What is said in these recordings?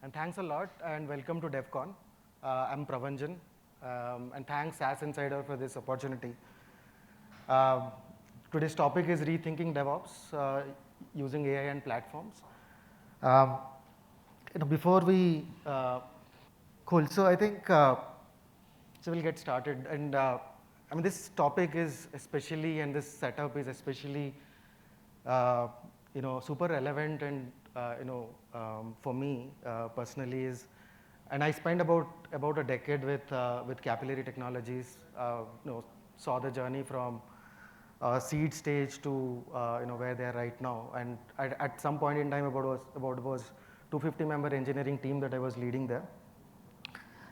And thanks a lot, and welcome to DevCon. I'm Pravanjan, and thanks SaaS Insider for this opportunity. Uh, Today's topic is rethinking DevOps using AI and platforms. Um, Before we cool, so I think so we'll get started. And I mean, this topic is especially, and this setup is especially, uh, super relevant and for me personally is, and I spent about a decade with Capillary Technologies. Saw the journey from seed stage to where they are right now. And at some point in time, about was 250 member engineering team that I was leading there.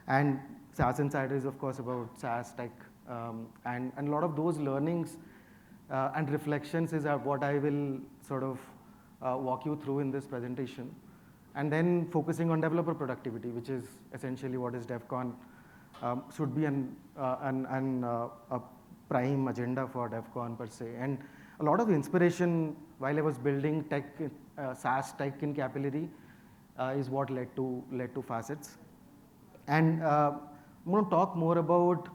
And SaaS Insider is, of course, about SaaS tech. And a lot of those learnings and reflections is what I will sort of walk you through in this presentation. And then focusing on developer productivity, which is essentially what is DevCon, should be a prime agenda for DevCon per se. And a lot of inspiration while I was building tech, SaaS tech in Capillary is what led to Facets. And I'm going to talk more about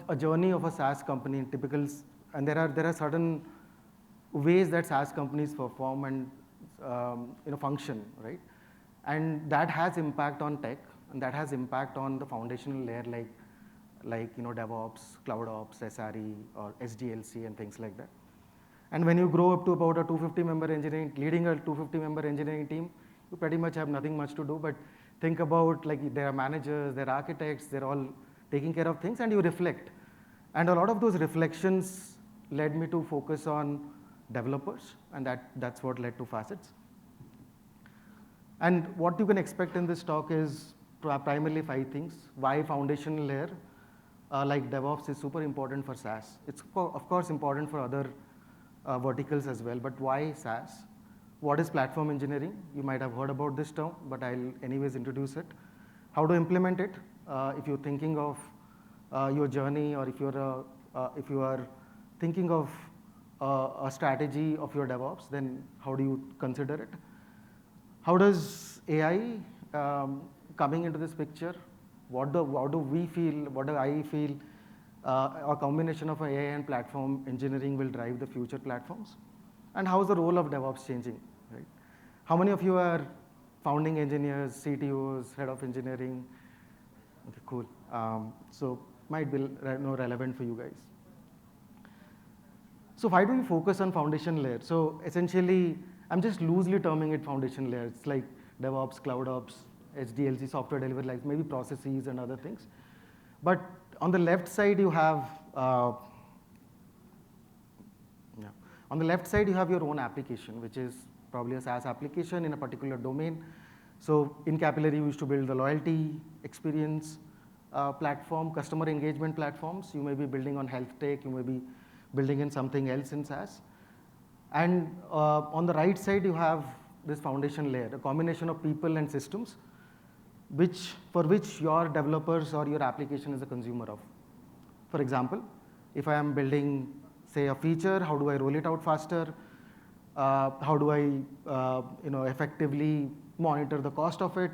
a journey of a SaaS company, typical, and there are certain ways that SaaS companies perform and function, right? And that has impact on tech, and that has impact on the foundational layer like DevOps, CloudOps, SRE, or SDLC, and things like that. And when you grow up to about a 250 member engineering, leading a 250 member engineering team, you pretty much have nothing much to do, but think about like there are managers, there are architects, they're all taking care of things, and you reflect. And a lot of those reflections led me to focus on developers, and that's what led to Facets. And what you can expect in this talk is primarily 5 things. Why foundational layer, like DevOps, is super important for SaaS. It's of course important for other verticals as well, but why SaaS? What is platform engineering? You might have heard about this term, but I'll anyways introduce it. How to implement it? If you're thinking of your journey, or if you are thinking of a strategy of your DevOps, then how do you consider it? How does AI coming into this picture? How do we feel? What do I feel? A combination of AI and platform engineering will drive the future platforms. And how is the role of DevOps changing? Right? How many of you are founding engineers, CTOs, head of engineering? Okay, cool. So might be relevant for you guys. So why do we focus on foundation layer? So essentially, I'm just loosely terming it foundation layer. It's like DevOps, CloudOps, SDLC, software delivery, like maybe processes and other things. But on the left side, you have on the left side, you have your own application, which is probably a SaaS application in a particular domain. So in Capillary, we used to build the loyalty experience platform, customer engagement platforms. You may be building on health tech, you may be building in something else in SaaS. And on the right side, you have this foundation layer, a combination of people and systems, for which your developers or your application is a consumer of. For example, if I am building, say, a feature, how do I roll it out faster? How do I effectively monitor the cost of it?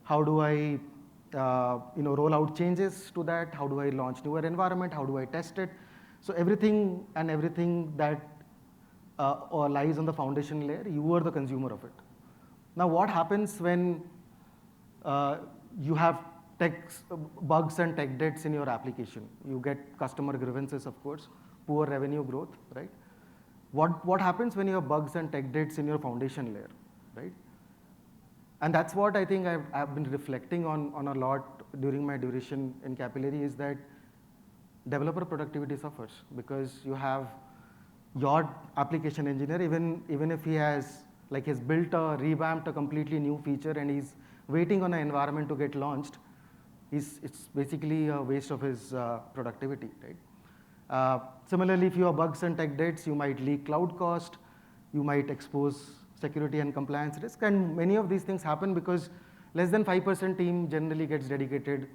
How do I roll out changes to that? How do I launch newer environment? How do I test it? So everything that lies on the foundation layer, you are the consumer of it. Now, what happens when you have bugs and tech debts in your application? You get customer grievances, of course, poor revenue growth, right? What happens when you have bugs and tech debts in your foundation layer, right? And that's what I think I've been reflecting on a lot during my duration in Capillary, is that developer productivity suffers because you have your application engineer, even if he has built or revamped a completely new feature and he's waiting on an environment to get launched, it's basically a waste of his productivity, right? Similarly, if you have bugs and tech debts, you might leak cloud cost, you might expose security and compliance risk, and many of these things happen because less than 5% team generally gets dedicated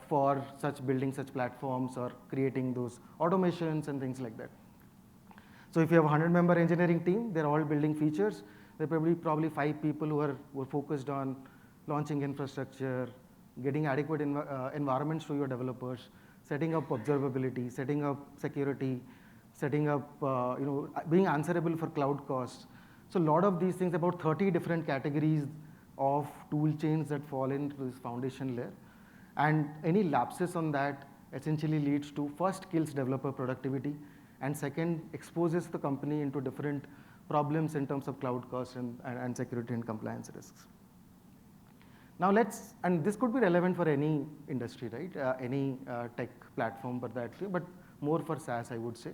for building such platforms or creating those automations and things like that. So if you have a 100-member engineering team, they're all building features, there are probably 5 people who are focused on launching infrastructure, getting adequate environments to your developers, setting up observability, setting up security, setting up, being answerable for cloud costs. So a lot of these things, about 30 different categories of tool chains that fall into this foundation layer. And any lapses on that essentially leads to, first, kills developer productivity, and second, exposes the company into different problems in terms of cloud costs and security and compliance risks. Now and this could be relevant for any industry, right? Any tech platform, but more for SaaS, I would say.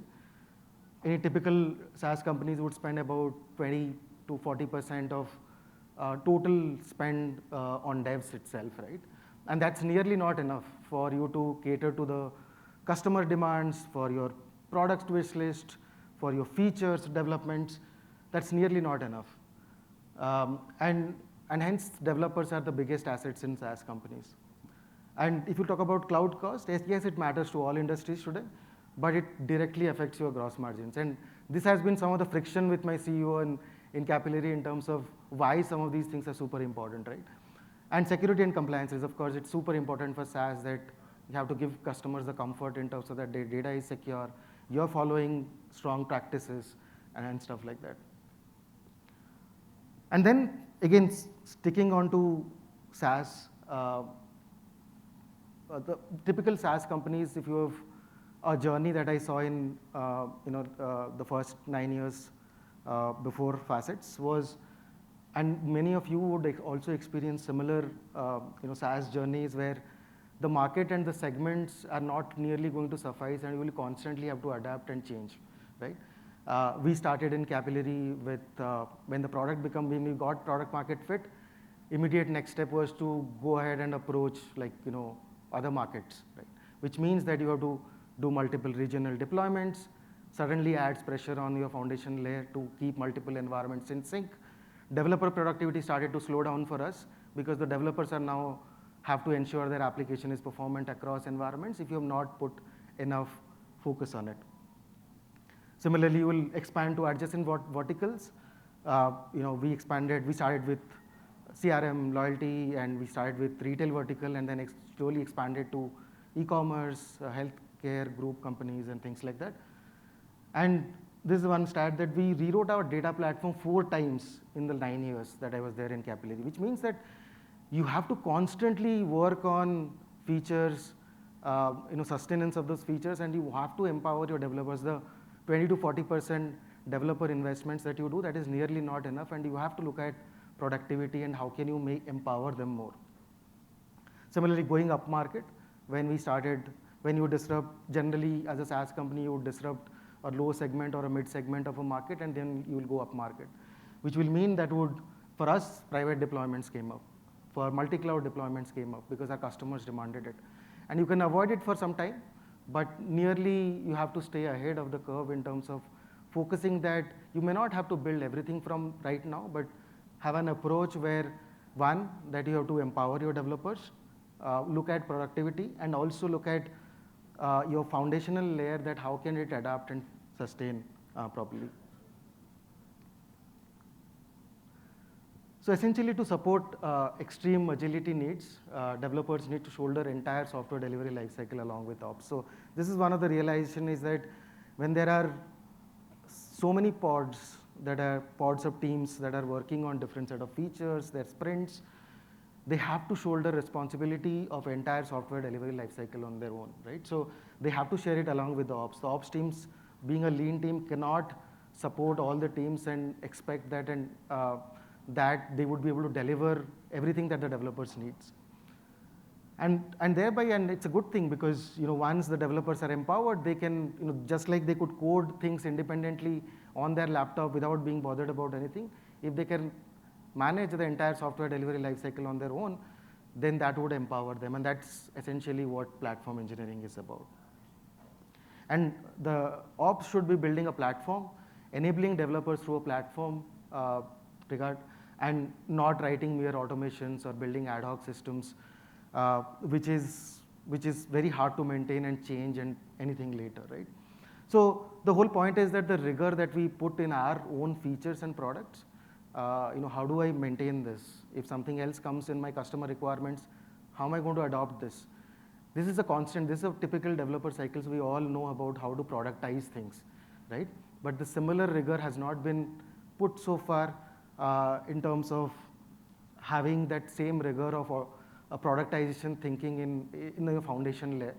Any typical SaaS companies would spend about 20 to 40% of total spend on devs itself, right? And that's nearly not enough for you to cater to the customer demands, for your product wish list, for your features developments. That's nearly not enough. And hence, developers are the biggest assets in SaaS companies. And if you talk about cloud cost, yes, it matters to all industries today, but it directly affects your gross margins. And this has been some of the friction with my CEO in Capillary in terms of why some of these things are super important, right? And security and compliance is, of course, it's super important for SaaS that you have to give customers the comfort in terms of that their data is secure, you're following strong practices, and stuff like that. And then, again, sticking on to SaaS, the typical SaaS companies, if you have a journey that I saw in the first 9 years before Facets was, and many of you would also experience similar SaaS journeys where the market and the segments are not nearly going to suffice, and you will constantly have to adapt and change, right? We started in Capillary with when we got product market fit, immediate next step was to go ahead and approach other markets, right? Which means that you have to do multiple regional deployments, suddenly adds pressure on your foundation layer to keep multiple environments in sync. Developer productivity started to slow down for us because the developers are now have to ensure their application is performant across environments if you have not put enough focus on it. Similarly, you will expand to adjacent verticals. We started with CRM, loyalty, and we started with retail vertical, and then slowly expanded to e-commerce, healthcare group companies, and things like that. And this is one stat that we rewrote our data platform 4 times in the 9 years that I was there in Capillary, which means that you have to constantly work on features, sustenance of those features, and you have to empower your developers. The 20 to 40% developer investments that you do, that is nearly not enough, and you have to look at productivity and how can you empower them more. Similarly, going up market, when you disrupt, generally as a SaaS company, you would disrupt a low segment or a mid segment of a market, and then you will go up market, which will mean that for us, private deployments came up. For multi-cloud deployments came up because our customers demanded it. And you can avoid it for some time, but nearly you have to stay ahead of the curve in terms of focusing that you may not have to build everything from right now, but have an approach where, one, that you have to empower your developers, look at productivity, and also look at your foundational layer, that how can it adapt and sustain properly. So essentially, to support extreme agility needs, developers need to shoulder entire software delivery lifecycle along with ops. So this is one of the realization is that when there are so many pods of teams that are working on different set of features, their sprints, they have to shoulder responsibility of entire software delivery lifecycle on their own, right? So they have to share it along with the ops. The ops teams, being a lean team, cannot support all the teams and expect that that they would be able to deliver everything that the developers needs. And it's a good thing because once the developers are empowered, they can just like they could code things independently on their laptop without being bothered about anything. If they can manage the entire software delivery lifecycle on their own, then that would empower them, and that's essentially what platform engineering is about. And the ops should be building a platform, enabling developers through a platform and not writing mere automations or building ad hoc systems, which is very hard to maintain and change and anything later, right? So the whole point is that the rigor that we put in our own features and products how do I maintain this? If something else comes in my customer requirements, how am I going to adopt this? This is a constant, this is a typical developer cycles. We all know about how to productize things, right? But the similar rigor has not been put so far in terms of having that same rigor of a productization thinking in your foundation layer,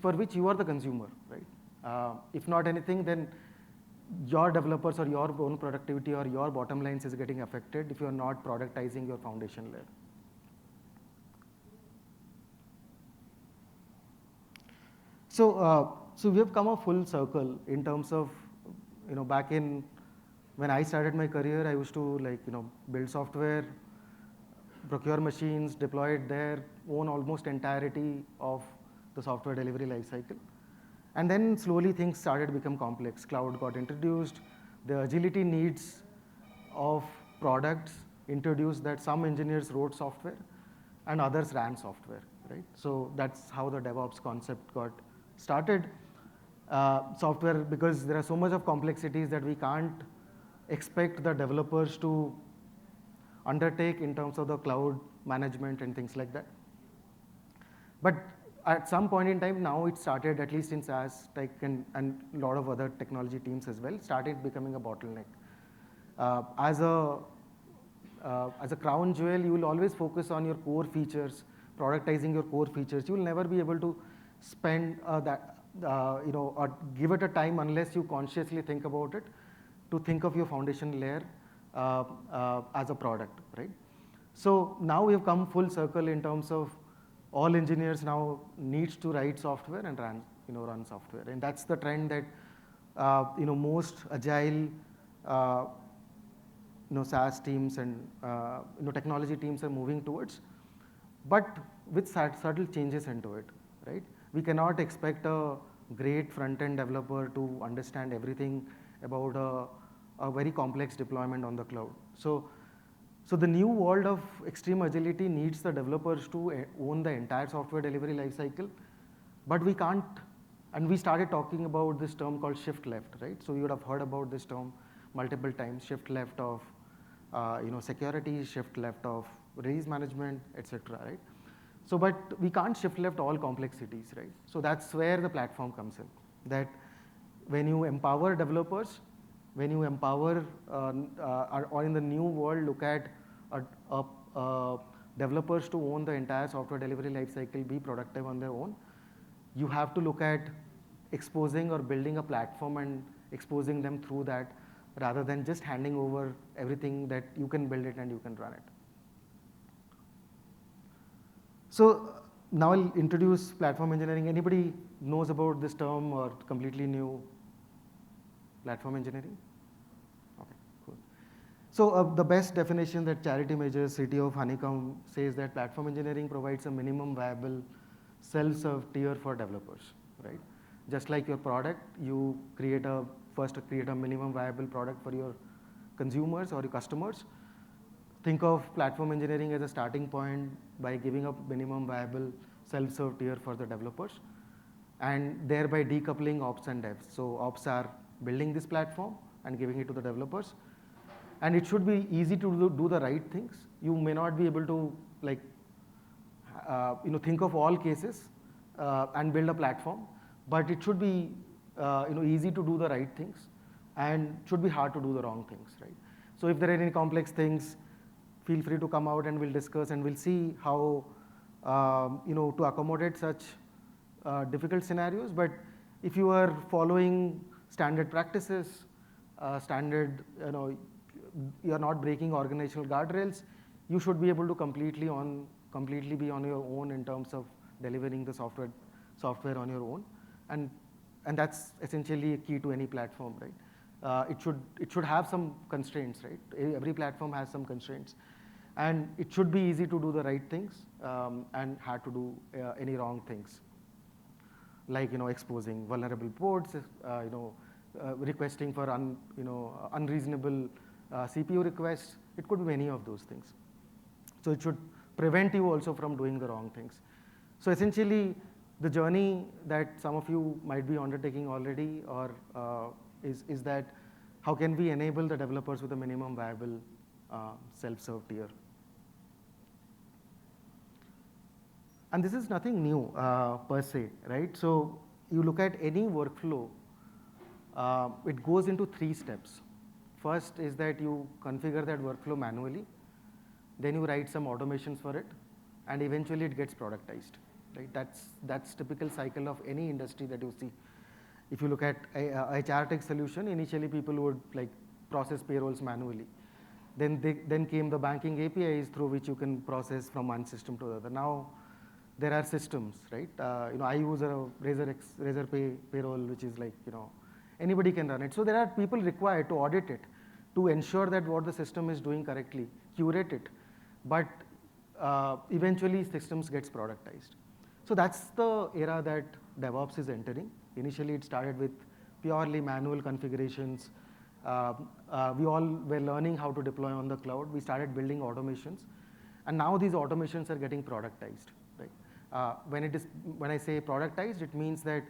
for which you are the consumer, right? If not anything, then your developers or your own productivity or your bottom lines is getting affected if you are not productizing your foundation layer. So we have come a full circle in terms of, back in when I started my career, I used to build software, procure machines, deploy it there, own almost entirety of the software delivery lifecycle. And then slowly things started to become complex. Cloud got introduced, the agility needs of products introduced that some engineers wrote software and others ran software, right? So that's how the DevOps concept got started. Software, because there are so much of complexities that we can't expect the developers to undertake in terms of the cloud management and things like that. But at some point in time, now it started, at least in SaaS tech and a lot of other technology teams as well, started becoming a bottleneck. As a crown jewel, you will always focus on your core features, productizing your core features. You will never be able to spend or give it a time unless you consciously think about it, to think of your foundation layer as a product, right? So now we have come full circle in terms of all engineers now needs to write software and run software, and that's the trend that most agile SaaS teams and technology teams are moving towards, but with subtle changes into it, right? We cannot expect a great front-end developer to understand everything about a very complex deployment on the cloud. So the new world of extreme agility needs the developers to own the entire software delivery lifecycle, but we can't. And we started talking about this term called shift left, right? So you would have heard about this term multiple times: shift left of security, shift left of release management, etc. Right? So, but we can't shift left all complexities, right? So that's where the platform comes in. That when you empower developers, when you empower or in the new world look at developers to own the entire software delivery lifecycle, be productive on their own, you have to look at exposing or building a platform and exposing them through that, rather than just handing over everything that you can build it and you can run it. So now I'll introduce platform engineering. Anybody knows about this term or completely new? Platform engineering? Okay, cool. So the best definition that Charity Majors, CTO of Honeycomb, says that platform engineering provides a minimum viable self-serve tier for developers, right? Just like your product, you first create a minimum viable product for your consumers or your customers. Think of platform engineering as a starting point by giving a minimum viable self-serve tier for the developers, and thereby decoupling ops and devs. So ops are building this platform and giving it to the developers, and it should be easy to do the right things. You may not be able to think of all cases and build a platform, but it should be easy to do the right things and should be hard to do the wrong things, right? So if there are any complex things, feel free to come out and we'll discuss and we'll see how to accommodate such difficult scenarios. But if you are following standard practices, you are not breaking organizational guardrails, you should be able to completely be on your own in terms of delivering the software on your own, and that's essentially a key to any platform, right? It should have some constraints, right? Every platform has some constraints, and it should be easy to do the right things and hard to do any wrong things, like exposing vulnerable ports, requesting for unreasonable CPU requests. It could be many of those things. So it should prevent you also from doing the wrong things. So essentially, the journey that some of you might be undertaking already, or is that how can we enable the developers with a minimum viable self-serve tier. And this is nothing new per se, right? So you look at any workflow, it goes into 3 steps. First is that you configure that workflow manually, then you write some automations for it, and eventually it gets productized, right? That's typical cycle of any industry that you see. If you look at a HR tech solution, initially people would like process payrolls manually. Then came the banking APIs through which you can process from one system to the other. Now there are systems, right? I use a Razor Pay payroll, which is like, anybody can run it. So there are people required to audit it, to ensure that what the system is doing correctly, curate it. But eventually systems gets productized. So that's the era that DevOps is entering. Initially it started with purely manual configurations. We all were learning how to deploy on the cloud. We started building automations. And now these automations are getting productized, right? When I say productized, it means that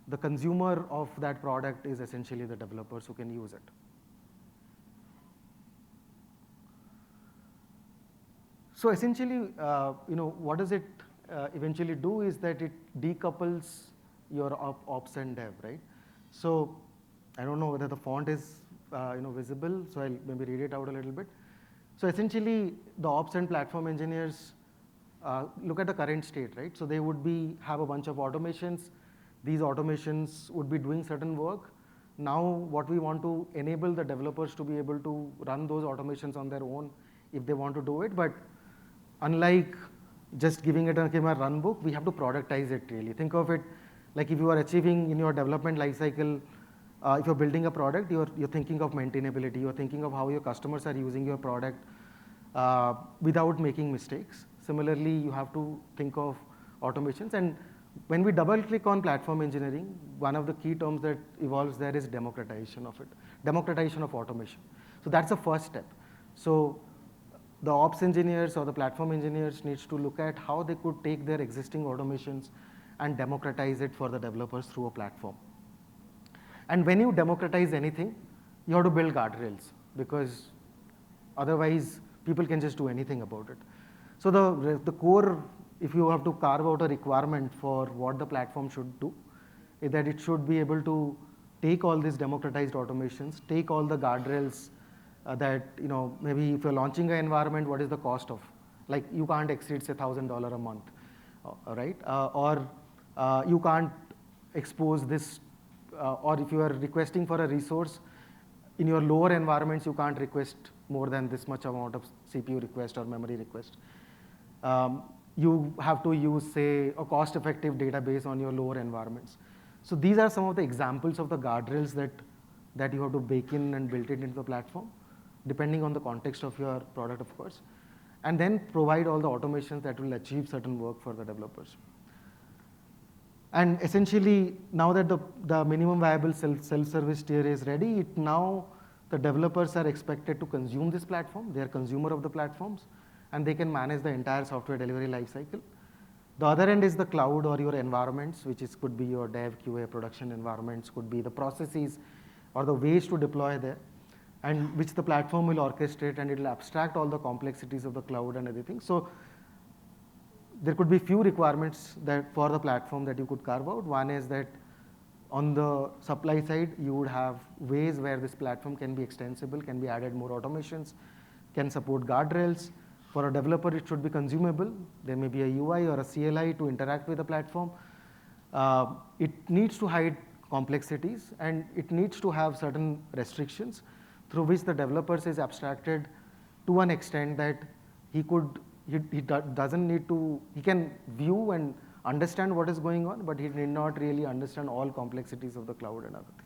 the consumer of that product is essentially the developers who can use it. So essentially, what does it eventually do is that it decouples your ops and dev, right? So I don't know whether the font is visible, so I'll maybe read it out a little bit. So essentially, the ops and platform engineers look at the current state, right? So they would have a bunch of automations. These automations would be doing certain work. Now, what we want to enable the developers to be able to run those automations on their own if they want to do it. But unlike just giving it a run book, we have to productize it really. Think of it like if you are achieving in your development lifecycle, if you're building a product, you're thinking of maintainability, you're thinking of how your customers are using your product without making mistakes. Similarly, you have to think of automations. And when we double click on platform engineering, one of the key terms that evolves there is democratization of it, democratization of automation. So that's the first step. So the ops engineers or the platform engineers needs to look at how they could take their existing automations and democratize it for the developers through a platform. And when you democratize anything, you have to build guardrails because otherwise people can just do anything about it. So the core, if you have to carve out a requirement for what the platform should do, is that it should be able to take all these democratized automations, take all the guardrails that, maybe if you're launching an environment, what is the cost of? Like you can't exceed say $1,000 a month, right? Or you can't expose this, or if you are requesting for a resource, in your lower environments, you can't request more than this much amount of CPU request or memory request. You have to use, say, a cost-effective database on your lower environments. So these are some of the examples of the guardrails that you have to bake in and build it into the platform, depending on the context of your product, of course, and then provide all the automations that will achieve certain work for the developers. And essentially, now that the minimum viable self-service tier is ready, now the developers are expected to consume this platform. They are consumer of the platforms, and they can manage the entire software delivery lifecycle. The other end is the cloud or your environments, which could be your dev, QA, production environments, could be the processes or the ways to deploy there, and which the platform will orchestrate, and it will abstract all the complexities of the cloud and everything. So there could be few requirements that for the platform that you could carve out. One is that on the supply side, you would have ways where this platform can be extensible, can be added more automations, can support guardrails. For a developer, it should be consumable. There may be a UI or a CLI to interact with the platform. It needs to hide complexities, and it needs to have certain restrictions through which the developers is abstracted to an extent that he doesn't need to, he can view and understand what is going on, but he need not really understand all complexities of the cloud and other things.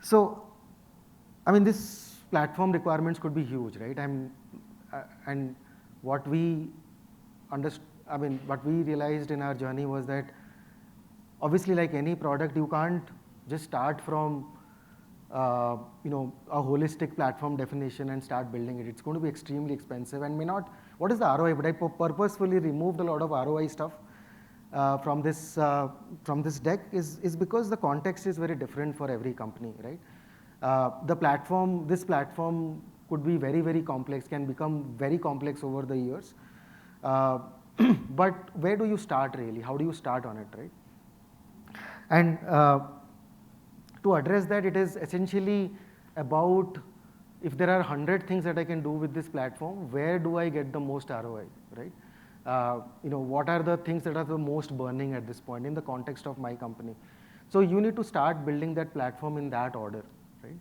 So, I mean, this platform requirements could be huge, right? And what we what we realized in our journey was that obviously, like any product, you can't just start from a holistic platform definition and start building it. It's going to be extremely expensive and may not. What is the ROI? But I purposefully removed a lot of ROI stuff from this deck is because the context is very different for every company, right? This platform could be very, very complex, can become very complex over the years. But where do you start really? How do you start on it, right? And to address that, it is essentially about, if there are 100 things that I can do with this platform, where do I get the most ROI, right? What are the things that are the most burning at this point in the context of my company? So you need to start building that platform in that order, right?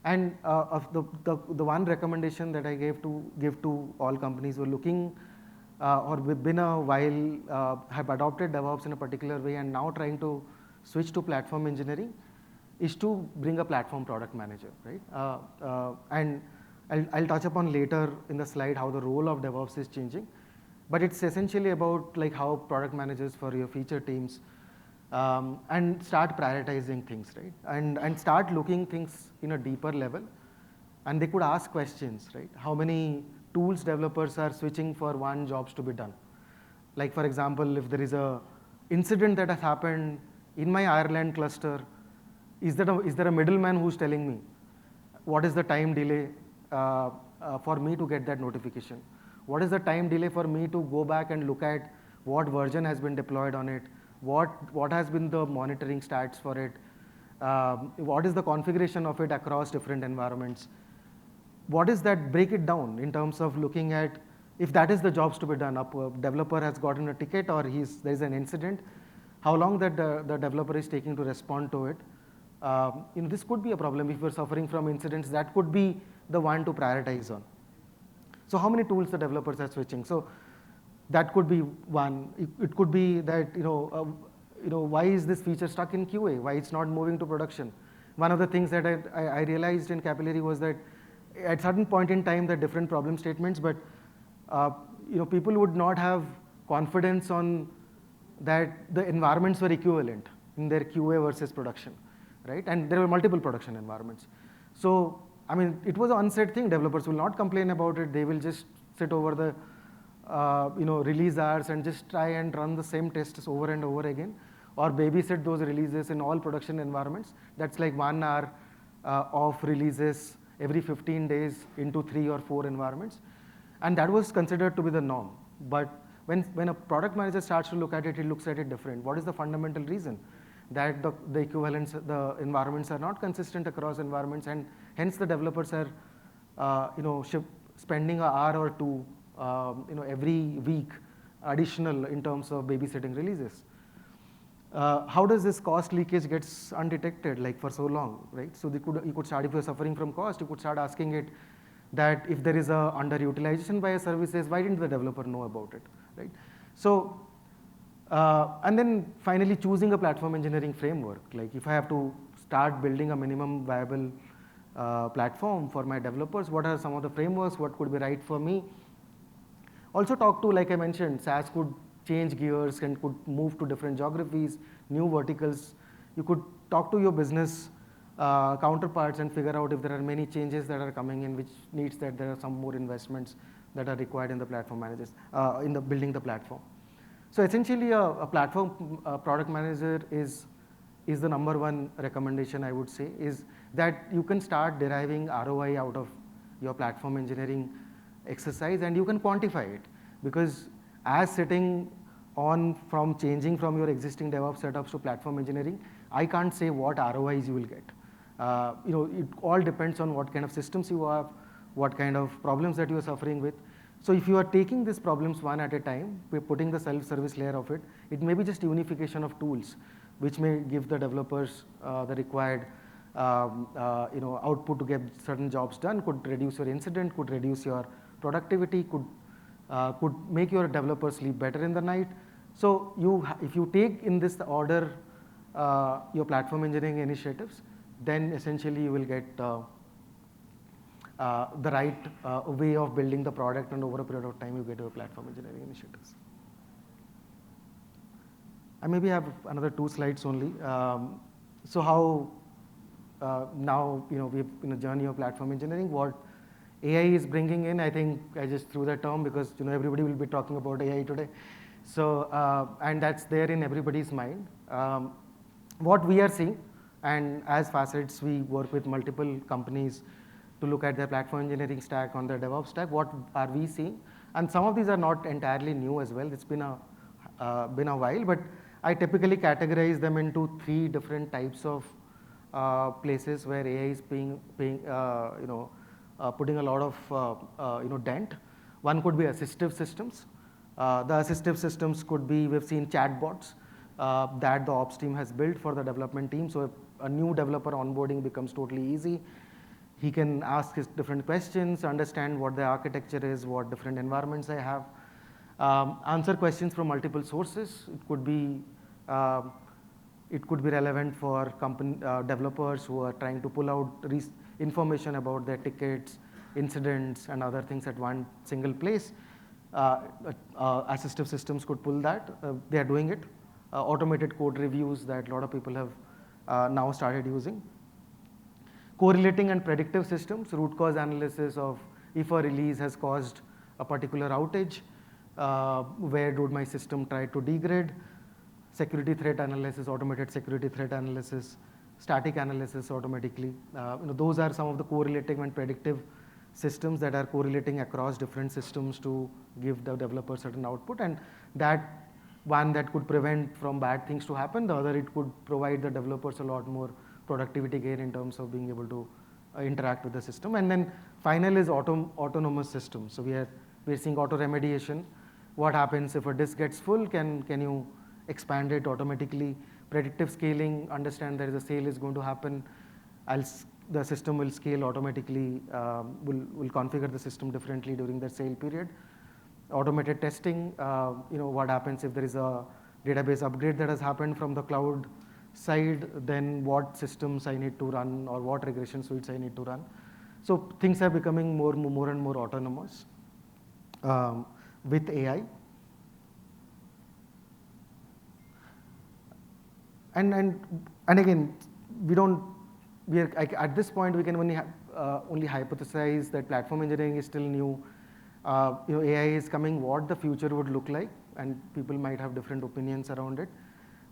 And of the one recommendation that I give to all companies who are looking or within a while have adopted DevOps in a particular way and now trying to switch to platform engineering, is to bring a platform product manager, right? And I'll touch upon later in the slide how the role of DevOps is changing. But it's essentially about like how product managers for your feature teams and start prioritizing things, right? And start looking things in a deeper level. And they could ask questions, right? How many tools developers are switching for one jobs to be done? Like for example, if there is a incident that has happened in my Ireland cluster, is there a middleman who's telling me what is the time delay for me to get that notification? What is the time delay for me to go back and look at what version has been deployed on it? What has been the monitoring stats for it? What is the configuration of it across different environments? What is that? Break it down in terms of looking at if that is the jobs to be done. A developer has gotten a ticket or there is an incident, how long that the developer is taking to respond to it. This could be a problem if you're suffering from incidents. That could be the one to prioritize on. So how many tools the developers are switching? So that could be one. It could be that why is this feature stuck in QA? Why it's not moving to production? One of the things that I realized in Capillary was that at certain point in time, there are different problem statements, but people would not have confidence on that the environments were equivalent in their QA versus production, right? And there were multiple production environments. So I mean, it was an unsaid thing. Developers will not complain about it. They will just sit over the release hours and just try and run the same tests over and over again, or babysit those releases in all production environments. That's like 1 hour of releases every 15 days into 3 or 4 environments. And that was considered to be the norm. But when a product manager starts to look at it, he looks at it different. What is the fundamental reason? That the equivalents, the environments are not consistent across environments, and hence the developers are, spending an hour or two, every week additional in terms of babysitting releases. How does this cost leakage gets undetected like for so long, right? So you could start, if you're suffering from cost, you could start asking it that if there is a underutilization by a services, why didn't the developer know about it, right? So. And then finally choosing a platform engineering framework. Like if I have to start building a minimum viable platform for my developers, what are some of the frameworks, what could be right for me? Also talk to, like I mentioned, SaaS could change gears and could move to different geographies, new verticals. You could talk to your business counterparts and figure out if there are many changes that are coming in which needs that there are some more investments that are required in the platform managers, in the building the platform. So essentially, a platform product manager is the number one recommendation I would say, is that you can start deriving ROI out of your platform engineering exercise, and you can quantify it, because as sitting on from changing from your existing DevOps setups to platform engineering, I can't say what ROIs you will get. It all depends on what kind of systems you have, what kind of problems that you are suffering with. So if you are taking these problems one at a time, we're putting the self-service layer of it, it may be just unification of tools, which may give the developers the required output to get certain jobs done, could reduce your incident, could reduce your productivity, could make your developers sleep better in the night. So if you take in this order your platform engineering initiatives, then essentially you will get the right way of building the product, and over a period of time you get your platform engineering initiatives. I maybe have another 2 slides only. So how now we're in a journey of platform engineering, what AI is bringing in. I think I just threw that term because everybody will be talking about AI today. So, and that's there in everybody's mind. What we are seeing, and as Facets, we work with multiple companies to look at their platform engineering stack on their DevOps stack. What are we seeing? And some of these are not entirely new as well. It's been a while, but I typically categorize them into 3 different types of places where AI is putting a lot of dent. One could be assistive systems. The assistive systems could be, we've seen chatbots that the ops team has built for the development team. So if a new developer onboarding becomes totally easy, he can ask his different questions, understand what the architecture is, what different environments I have, answer questions from multiple sources. It could be relevant for developers who are trying to pull out information about their tickets, incidents, and other things at one single place. Assistive systems could pull that. They are doing it. Automated code reviews that a lot of people have now started using. Correlating and predictive systems, root cause analysis of if a release has caused a particular outage, where would my system try to degrade. Security threat analysis, automated security threat analysis, static analysis automatically. Those are some of the correlating and predictive systems that are correlating across different systems to give the developer certain output, and that one that could prevent from bad things to happen, the other it could provide the developers a lot more productivity gain in terms of being able to interact with the system. And then final is autonomous systems. So we're seeing auto remediation. What happens if a disk gets full? Can you expand it automatically? Predictive scaling, understand there is a sale is going to happen. The system will scale automatically, will configure the system differently during the sale period. Automated testing, what happens if there is a database upgrade that has happened from the cloud side, then what systems I need to run or what regression suites I need to run. So things are becoming more and more autonomous with AI. And again, at this point we can only hypothesize that platform engineering is still new. AI is coming, what the future would look like, and people might have different opinions around it.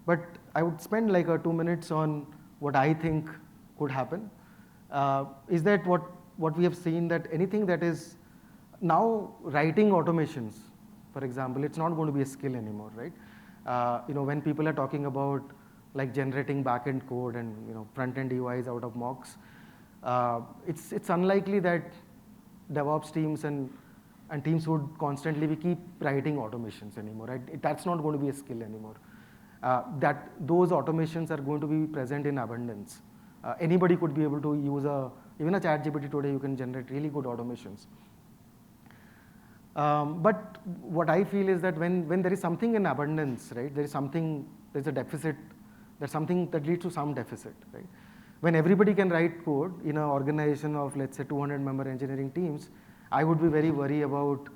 But I would spend like 2 minutes on what I think could happen. Is that what we have seen, that anything that is now writing automations, for example, it's not going to be a skill anymore, right? When people are talking about like generating backend code and front-end UIs out of mocks, it's unlikely that DevOps teams and teams would constantly keep writing automations anymore, right? That's not going to be a skill anymore. That those automations are going to be present in abundance. Anybody could be able to use even a ChatGPT today. You can generate really good automations. But what I feel is that when there is something in abundance, right, there's a deficit. There's something that leads to some deficit, right? When everybody can write code in an organization of, let's say, 200-member engineering teams, I would be very worried about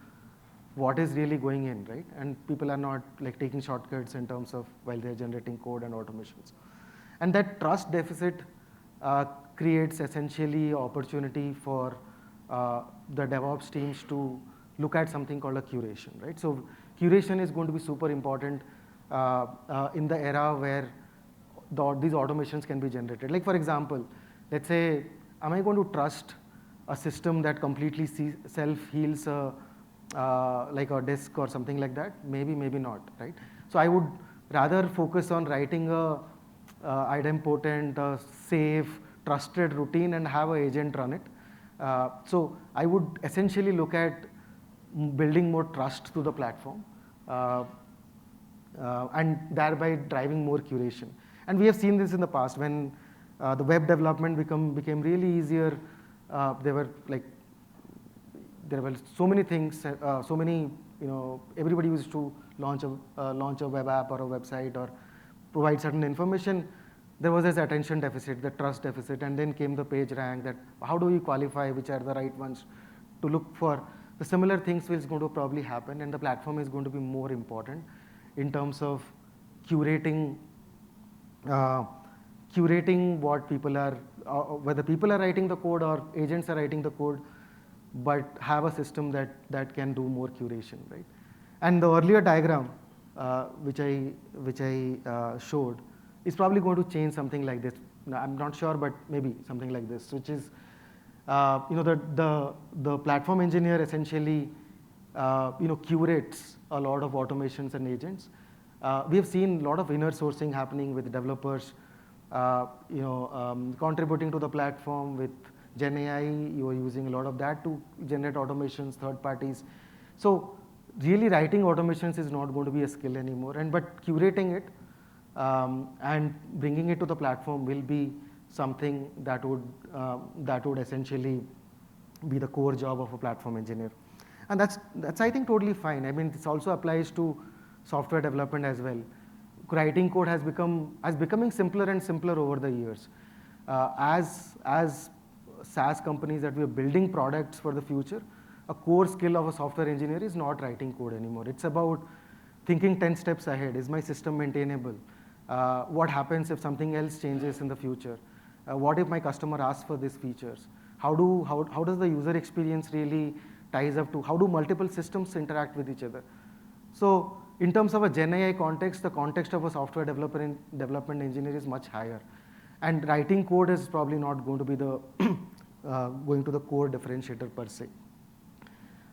what is really going in, right? And people are not like taking shortcuts in terms of while they're generating code and automations. And that trust deficit creates essentially opportunity for the DevOps teams to look at something called a curation, right? So curation is going to be super important in the era where these automations can be generated. Like for example, let's say, am I going to trust a system that completely self-heals like a disk or something like that? Maybe, maybe not, right? So I would rather focus on writing a idempotent, safe, trusted routine and have an agent run it. So I would essentially look at building more trust to the platform and thereby driving more curation. And we have seen this in the past when the web development became really easier. There were so many things, everybody used to launch a web app or a website or provide certain information. There was this attention deficit, the trust deficit, and then came the page rank, that how do we qualify which are the right ones to look for. The similar things is going to probably happen, and the platform is going to be more important in terms of curating what people are, whether people are writing the code or agents are writing the code, but have a system that can do more curation, right? And the earlier diagram which I showed, is probably going to change something like this. Now, I'm not sure, but maybe something like this, which is the platform engineer essentially curates a lot of automations and agents. We have seen a lot of inner sourcing happening with developers, contributing to the platform with Gen AI. You are using a lot of that to generate automations, third parties. So really writing automations is not going to be a skill anymore, but curating it and bringing it to the platform will be something that would essentially be the core job of a platform engineer. And that's I think totally fine. I mean, this also applies to software development as well. Writing code has becoming simpler and simpler over the years. As SaaS companies that we are building products for the future, a core skill of a software engineer is not writing code anymore. It's about thinking 10 steps ahead. Is my system maintainable? What happens if something else changes in the future? What if my customer asks for these features? How does the user experience really ties up to? How do multiple systems interact with each other? So in terms of a Gen AI context, the context of a software development engineer is much higher. And writing code is probably not going to be the going to the core differentiator per se.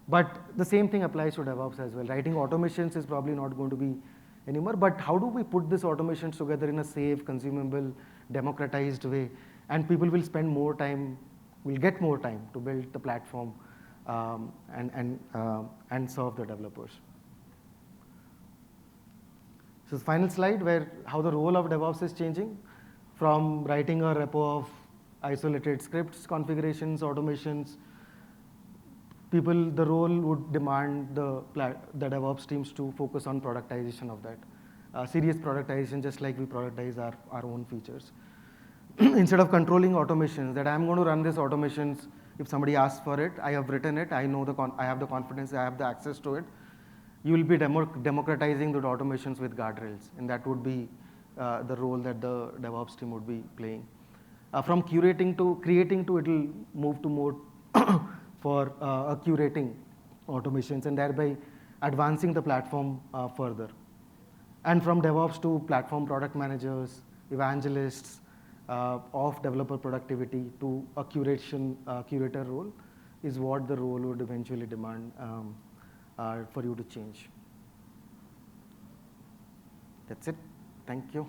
But the same thing applies to DevOps as well. Writing automations is probably not going to be anymore. But how do we put these automations together in a safe, consumable, democratized way? And people will spend more time, will get more time to build the platform and serve the developers. So the final slide, where how the role of DevOps is changing from writing a repo of isolated scripts, configurations, automations. The role would demand the DevOps teams to focus on productization of that. Serious productization, just like we productize our own features. Instead of controlling automations, that I'm going to run these automations, if somebody asks for it, I have written it, I know I have the confidence, I have the access to it. You will be democratizing the automations with guardrails, and that would be the role that the DevOps team would be playing. From curating to creating to, it will move to more for curating automations and thereby advancing the platform further. And from DevOps to platform product managers, evangelists of developer productivity to a curator role is what the role would eventually demand for you to change. That's it. Thank you.